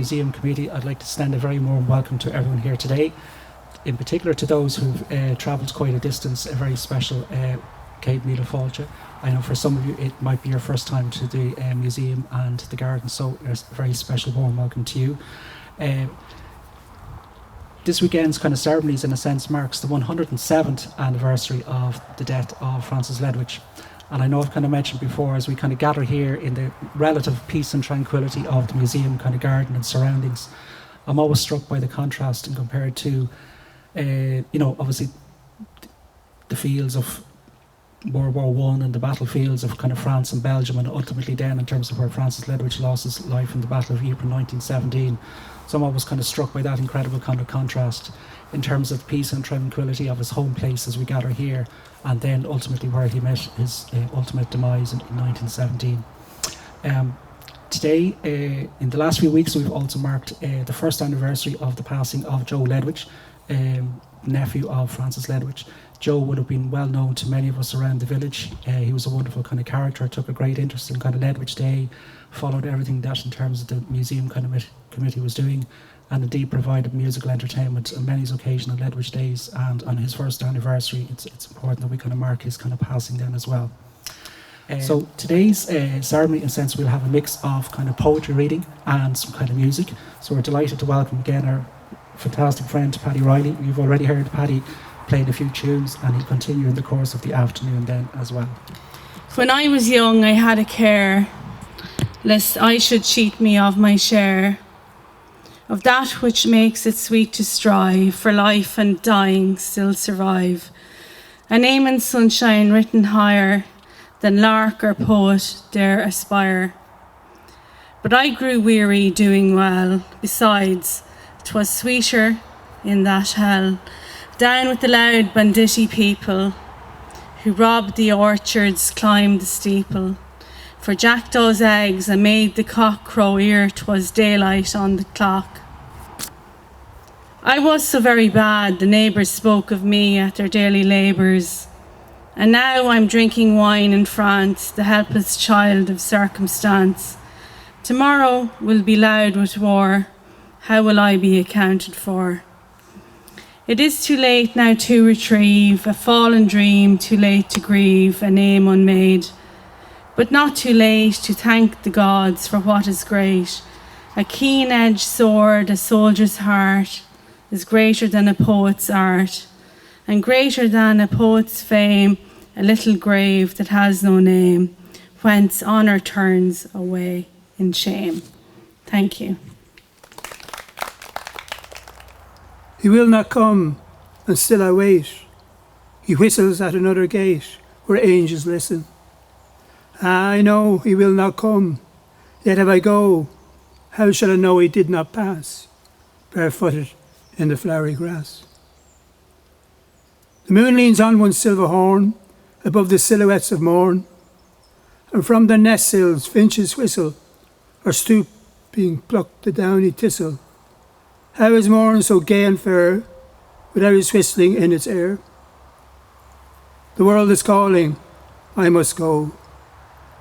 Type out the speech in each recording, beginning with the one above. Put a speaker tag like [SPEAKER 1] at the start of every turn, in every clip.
[SPEAKER 1] Museum Committee, I'd like to extend a very warm welcome to everyone here today, in particular to those who've travelled quite a distance, a very special Céad Míle Fáilte. I know for some of you it might be your first time to the museum and the garden, so there's a very special warm welcome to you. This weekend's kind of ceremonies, in a sense, marks the 107th anniversary of the death of Francis Ledwidge. And I know I've kind of mentioned before, as we kind of gather here in the relative peace and tranquility of the museum kind of garden and surroundings, I'm always struck by the contrast and compared to, obviously the fields of World War I and the battlefields of kind of France and Belgium, and ultimately then in terms of where Francis Ledwidge lost his life in the Battle of Ypres in 1917. So I'm always kind of struck by that incredible kind of contrast in terms of peace and tranquility of his home place as we gather here, and then ultimately where he met his ultimate demise in 1917. Today, in the last few weeks, we've also marked the first anniversary of the passing of Joe Ledwidge, nephew of Francis Ledwidge. Joe would have been well known to many of us around the village. He was a wonderful kind of character, took a great interest in kind of Ledwidge Day, followed everything that in terms of the museum kind of committee was doing, and indeed provided musical entertainment on many occasions on Ledwidge Days. And on his first anniversary, it's important that we kind of mark his kind of passing then as well. So today's ceremony, in a sense, we'll have a mix of kind of poetry reading and some kind of music. So we're delighted to welcome again our fantastic friend Paddy Riley. You've already heard Paddy playing a few tunes, and he'll continue in the course of the afternoon then as well.
[SPEAKER 2] When I was young, I had a care, lest I should cheat me of my share, of that which makes it sweet to strive, for life and dying still survive. A name in sunshine written higher than lark or poet dare aspire. But I grew weary doing well, besides 'twas sweeter in that hell, down with the loud banditti people, who robbed the orchards, climbed the steeple, for jackdaws' eggs, and made the cock crow ere 'twas daylight on the clock. I was so very bad, the neighbours spoke of me at their daily labours, and now I'm drinking wine in France, the helpless child of circumstance. Tomorrow will be loud with war, how will I be accounted for? It is too late now to retrieve a fallen dream, too late to grieve a name unmade, but not too late to thank the gods for what is great. A keen-edged sword, a soldier's heart, is greater than a poet's art, and greater than a poet's fame, a little grave that has no name, whence honour turns away in shame. Thank you.
[SPEAKER 3] He will not come, and still I wait. He whistles at another gate, where angels listen. I know he will not come, yet if I go, how shall I know he did not pass, barefooted in the flowery grass? The moon leans on one silver horn, above the silhouettes of morn, and from the nest sills finches whistle, or stooping pluck the downy thistle. How is morn so gay and fair, without his whistling in its air? The world is calling, I must go.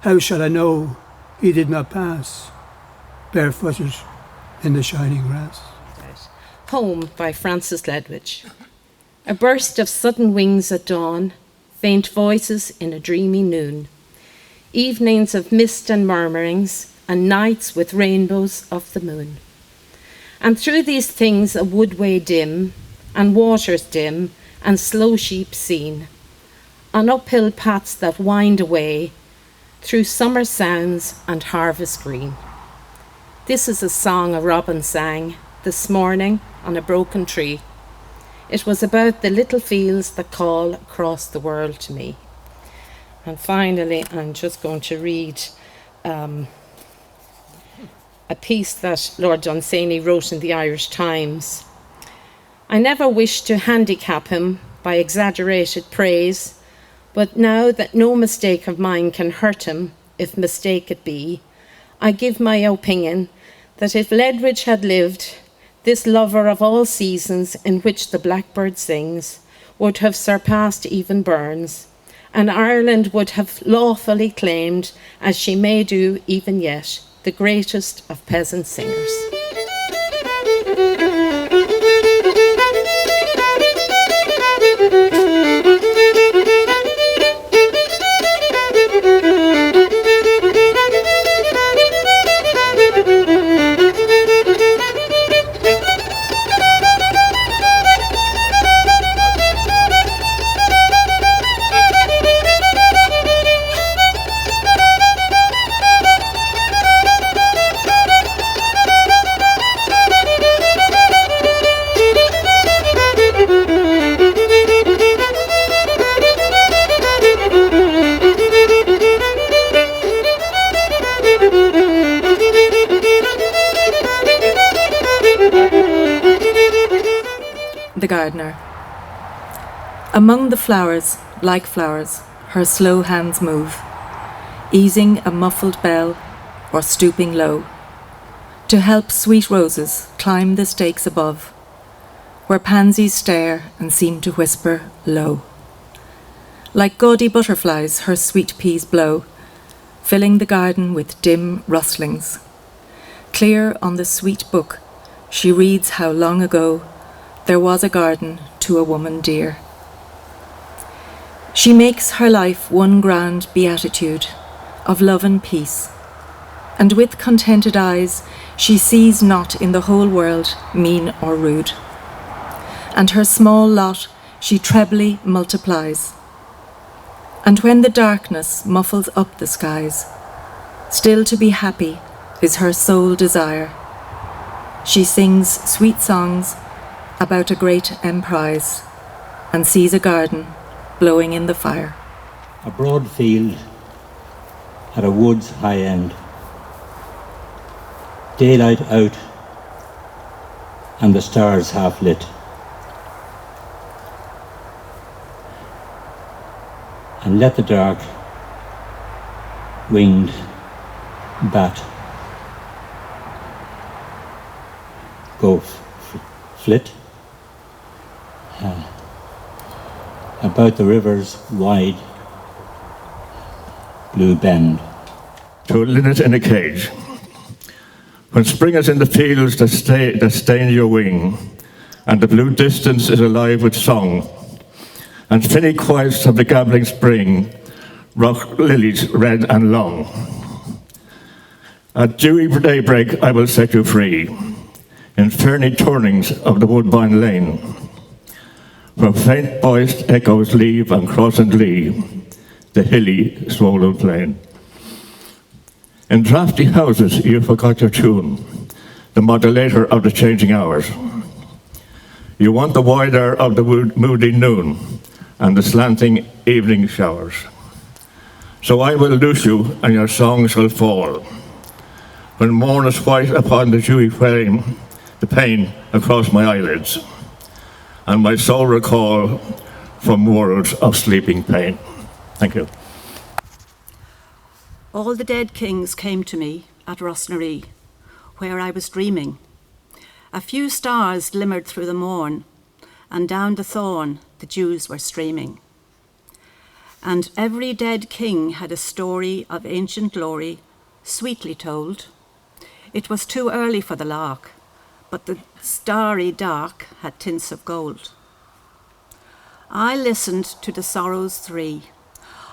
[SPEAKER 3] How shall I know he did not pass, barefooted in the shining grass?
[SPEAKER 4] Home by Francis Ledwidge. A burst of sudden wings at dawn, faint voices in a dreamy noon, evenings of mist and murmurings, and nights with rainbows of the moon. And through these things a woodway dim, and waters dim, and slow sheep seen, on uphill paths that wind away, through summer sounds and harvest green. This is a song a robin sang this morning on a broken tree. It was about the little fields that call across the world to me. And finally, I'm just going to read a piece that Lord Dunsany wrote in the Irish Times. I never wished to handicap him by exaggerated praise, but now that no mistake of mine can hurt him, if mistake it be, I give my opinion that if Ledwidge had lived, this lover of all seasons in which the blackbird sings would have surpassed even Burns, and Ireland would have lawfully claimed, as she may do even yet, the greatest of peasant singers.
[SPEAKER 5] The gardener. Among the flowers, like flowers, her slow hands move, easing a muffled bell or stooping low, to help sweet roses climb the stakes above, where pansies stare and seem to whisper low. Like gaudy butterflies her sweet peas blow, filling the garden with dim rustlings. Clear on the sweet book she reads how long ago there was a garden to a woman dear. She makes her life one grand beatitude of love and peace, and with contented eyes she sees not in the whole world mean or rude, and her small lot she trebly multiplies. And when the darkness muffles up the skies, still to be happy is her sole desire. She sings sweet songs about a great emprise, and sees a garden blowing in the fire.
[SPEAKER 6] A broad field at a wood's high end. Daylight out and the stars half lit. And let the dark winged bat go flit about the river's wide blue bend.
[SPEAKER 7] To a linnet in a cage. When spring is in the fields that stain your wing, and the blue distance is alive with song, and finny quiets of the gabbling spring rock lilies red and long. At dewy daybreak I will set you free, in ferny turnings of the woodbine lane, where faint-voiced echoes leave and cross and lee the hilly, swollen plain. In draughty houses you forgot your tune, the modulator of the changing hours. You want the wide air of the moody noon and the slanting evening showers. So I will loose you and your songs will fall, when morn is white upon the dewy flame, the pain across my eyelids, and my soul recall from worlds of sleeping pain. Thank you.
[SPEAKER 8] All the dead kings came to me at Rosnaree, where I was dreaming. A few stars glimmered through the morn, and down the thorn the dews were streaming. And every dead king had a story of ancient glory, sweetly told. It was too early for the lark, but the starry dark had tints of gold. I listened to the sorrows three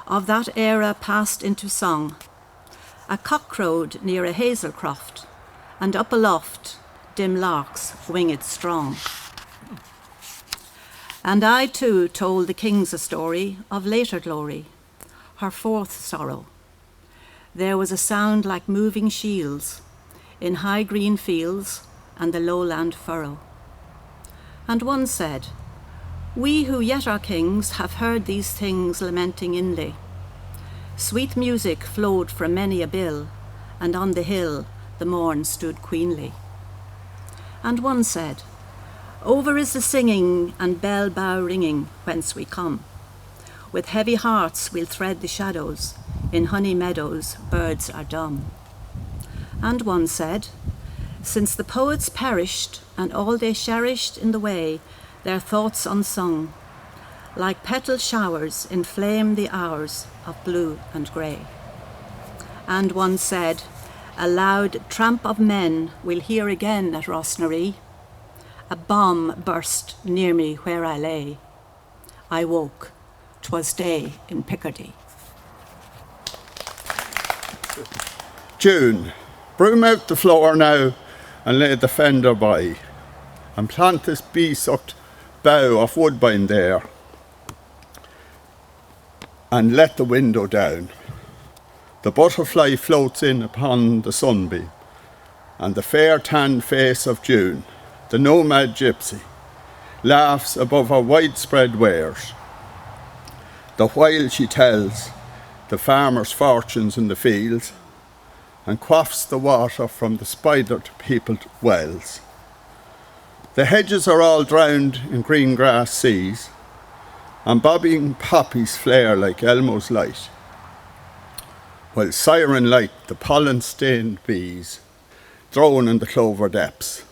[SPEAKER 8] of that era passed into song. A cock crowed near a hazel croft, and up aloft dim larks winged strong. And I too told the kings a story of later glory, her fourth sorrow. There was a sound like moving shields in high green fields and the lowland furrow. And one said, "We who yet are kings have heard these things lamenting inly. Sweet music flowed from many a bill, and on the hill the morn stood queenly." And one said, "Over is the singing and bell bough ringing whence we come. With heavy hearts we'll thread the shadows, in honey meadows birds are dumb." And one said, "Since the poets perished and all they cherished in the way, their thoughts unsung, like petal showers inflame the hours of blue and grey." And one said, "A loud tramp of men we'll hear again at Rosnaree, A bomb burst near me where I lay. I woke. 'Twas day in Picardy.
[SPEAKER 9] June, broom out the floor now and lay the fender by, and plant this bee-sucked bough of woodbine there, and let the window down. The butterfly floats in upon the sunbeam, and the fair tanned face of June, the nomad gypsy, laughs above her widespread wares, the while she tells the farmer's fortunes in the fields, and quaffs the water from the spider-peopled wells. The hedges are all drowned in green grass seas, and bobbing poppies flare like Elmo's light, while siren-like the pollen-stained bees drone in the clover depths,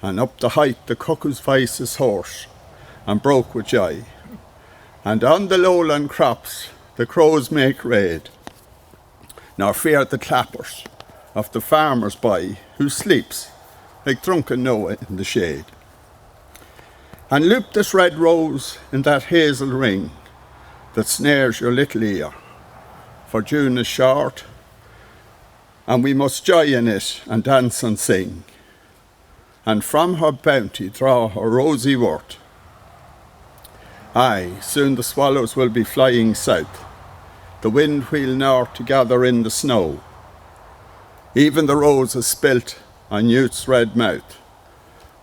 [SPEAKER 9] and up the height the cuckoo's voice is hoarse and broke with joy, and on the lowland crops the crows make raid, nor fear the clappers of the farmer's boy who sleeps like drunken Noah in the shade. And loop this red rose in that hazel ring that snares your little ear, for June is short, and we must joy in it and dance and sing, and from her bounty draw her rosy worth. Aye, soon the swallows will be flying south, the wind wheel north to gather in the snow. Even the roses spilt on youth's red mouth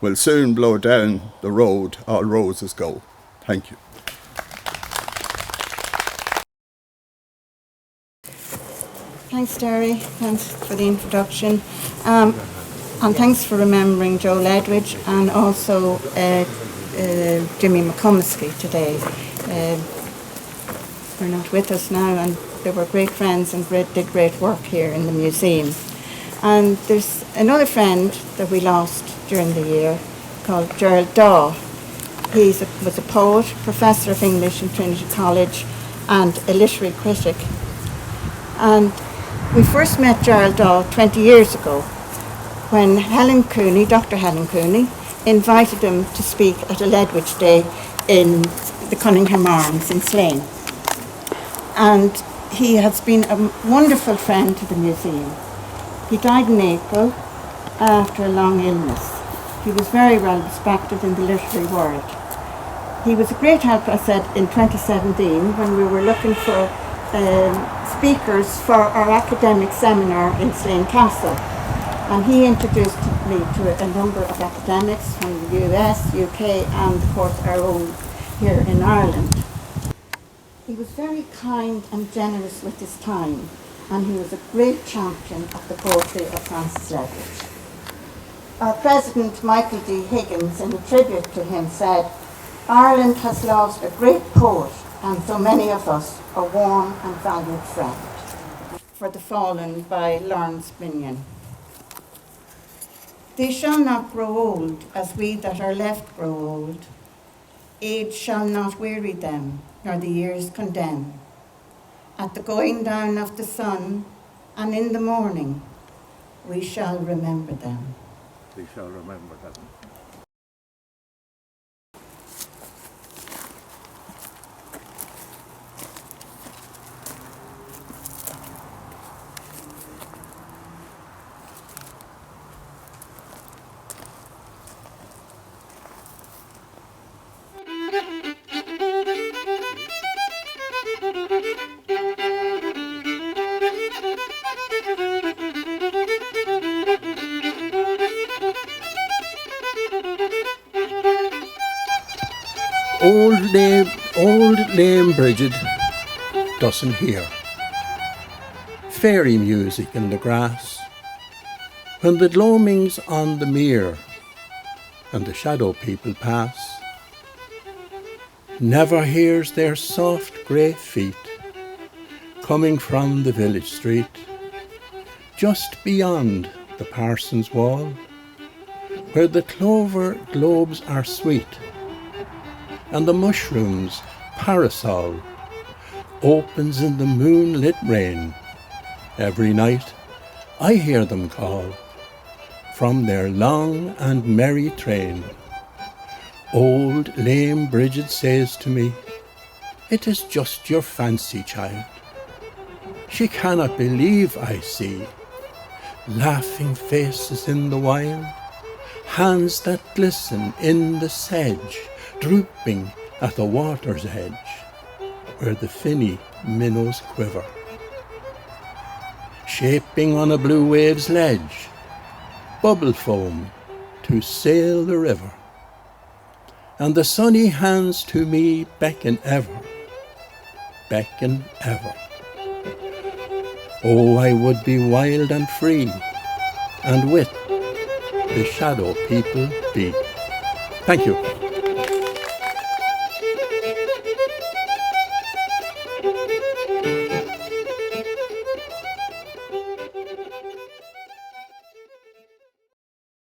[SPEAKER 9] will soon blow down the road all roses go. Thank you.
[SPEAKER 10] Thanks, Derry. Thanks for the introduction. And thanks for remembering Joe Ledwidge and also Jimmy McComiskey today. They're not with us now, and they were great friends and did great work here in the museum. And there's another friend that we lost during the year called Gerald Daw. He was a poet, professor of English in Trinity College, and a literary critic. And we first met Gerald Daw 20 years ago when Helen Cooney, Dr. Helen Cooney, invited him to speak at a Ledwidge Day in the Cunningham Arms in Slane. And he has been a wonderful friend to the museum. He died in April after a long illness. He was very well respected in the literary world. He was a great help, I said, in 2017 when we were looking for speakers for our academic seminar in Slane Castle. And he introduced me to a number of academics from the US, UK, and of course our own here in Ireland. He was very kind and generous with his time, and he was a great champion of the poetry of Francis Ledwidge. Our president, Michael D. Higgins, in a tribute to him said, "Ireland has lost a great poet, and so many of us a warm and valued friend." For the Fallen by Lawrence Binyon. They shall not grow old as we that are left grow old. Age shall not weary them, nor the years condemn. At the going down of the sun, and in the morning, we shall remember them.
[SPEAKER 9] We shall remember them.
[SPEAKER 11] Old Lame Bridget doesn't hear fairy music in the grass when the gloaming's on the mere and the shadow people pass. Never hears their soft grey feet coming from the village street just beyond the parson's wall, where the clover globes are sweet and the mushroom's parasol opens in the moonlit rain. Every night I hear them call, from their long and merry train. Old lame Bridget says to me, "It is just your fancy, child." She cannot believe I see laughing faces in the wild, hands that glisten in the sedge, drooping at the water's edge, where the finny minnows quiver, shaping on a blue wave's ledge, bubble foam to sail the river. And the sunny hands to me beckon ever, beckon ever. Oh, I would be wild and free, and with the shadow people be. Thank you.